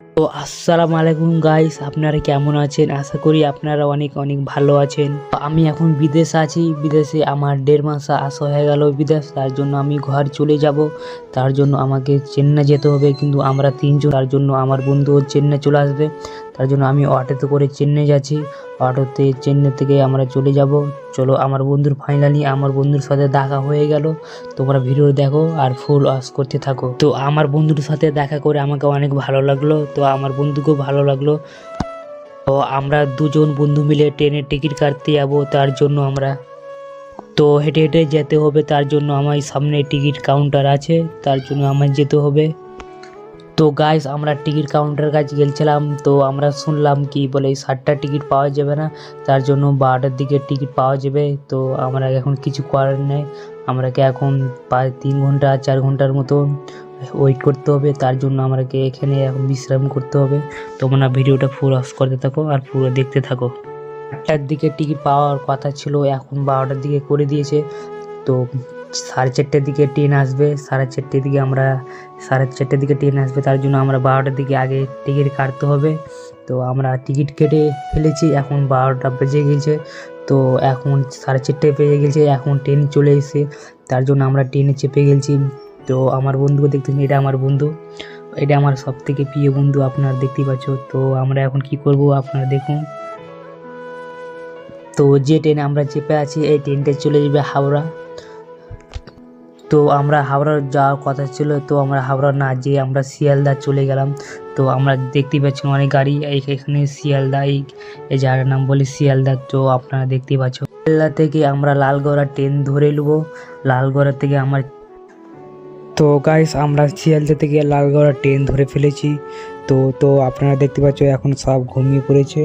তো আসসালামু আলাইকুম গাইস, আপনারা কেমন আছেন? আশা করি আপনারা অনেক অনেক ভালো আছেন। তো আমি এখন বিদেশে আছি। বিদেশে আমার 1.5 মাস আসা হয়ে গেল বিদেশ। তার জন্য আমি ঘর চলে যাব। তার জন্য আমাকে চেন্নাই যেতে হবে, কিন্তু আমরা 3 জন। তার জন্য আমার বন্ধু চেন্নাই চলে আসবে। তার জন্য আমি অটোতে করে চেন্নাই যাচ্ছি। অটোতে চেন্নাই থেকে আমরা চলে যাব। চলো, আমার বন্ধুর সাথে দেখা হয়ে গেল। তোমরা ভিডিও দেখো আর ফুল ওয়াচ করতে থাকো। তো আমার বন্ধুর সাথে দেখা করে আমাকে অনেক ভালো লাগলো, তো আমার বন্ধুকেও ভালো লাগলো। তো আমরা 2 জন বন্ধু মিলে ট্রেনের টিকিট কাটতে যাবো। তার জন্য আমরা তো হেঁটে হেঁটে যেতে হবে। তার জন্য আমার সামনে টিকিট কাউন্টার আছে, তার জন্য আমার যেতে হবে। তো গাইস, আমরা টিকিট কাউন্টার কাছে গেছিলাম। তো আমরা শুনলাম কি বলে 7টা টিকিট পাওয়া যাবে না, তার জন্য 12টার দিকে টিকিট পাওয়া যাবে। তো আমরা এখন কিছু করার নেই, আমরাকে এখন প্রায় 3 ঘন্টা 4 ঘন্টার মতো ওয়েট করতে হবে। তার জন্য আমাকে এখানে এখন বিশ্রাম করতে হবে। তোমরা ভিডিওটা ফুল ওয়াচ করতে থাকো আর পুরো দেখতে থাকো। 8টার দিকে টিকিট পাওয়ার কথা ছিল, এখন 12টার দিকে করে দিয়েছে। তো 4:30টার দিকে ট্রেন আসবে। 4:30টার দিকে 4:30টার দিকে ট্রেন আসবে, তার জন্য আমরা 12টার দিকে আগে টিকিট কাটতে হবে। তো আমরা টিকিট কেটে ফেলেছি, এখন 12টা বেজে গেছে। তো এখন 4:30 বেজে গেছে, এখন ট্রেন চলে এসেছে। তার জন্য আমরা ট্রেনে চেপে গেছি। তো আমার বন্ধুকে দেখতেছেন, এটা আমার বন্ধু, এটা আমার সব থেকে প্রিয় বন্ধু, আপনারা দেখতেই পাচ্ছ। তো আমরা এখন কি করব আপনারা দেখুন। তো যে ট্রেনে আমরা চেপে আছি, এই ট্রেনটা চলে যাবে হাওড়া। তো আমরা হাওড়া যাওয়ার কথা ছিল, তো আমরা হাওড়া না যেয়ে আমরা শিয়ালদা চলে গেলাম। তো আমরা দেখতেই পাচ্ছেন অনেক গাড়ি এখানে শিয়ালদা, এই জায়গার নাম বলে শিয়ালদা। তো আপনারা দেখতেই পাচ্ছ, শিয়ালদা থেকে আমরা লালগড়া ট্রেন ধরে নেবো। লালগড়া থেকে তো গাইস, আমরা শিয়ালদা থেকে লালগড়া ট্রেন ধরে ফেলেছি। তো আপনারা দেখতে পাচ্ছ এখন সব ঘুমিয়ে পড়েছে।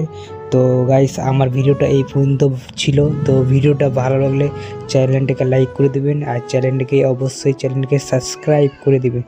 তো গাইস, আমার ভিডিওটা এই পর্যন্ত ছিল। তো ভিডিওটা ভালো লাগলে চ্যানেলটাকে লাইক করে দেবেন, আর চ্যানেলটাকে সাবস্ক্রাইব করে দেবেন।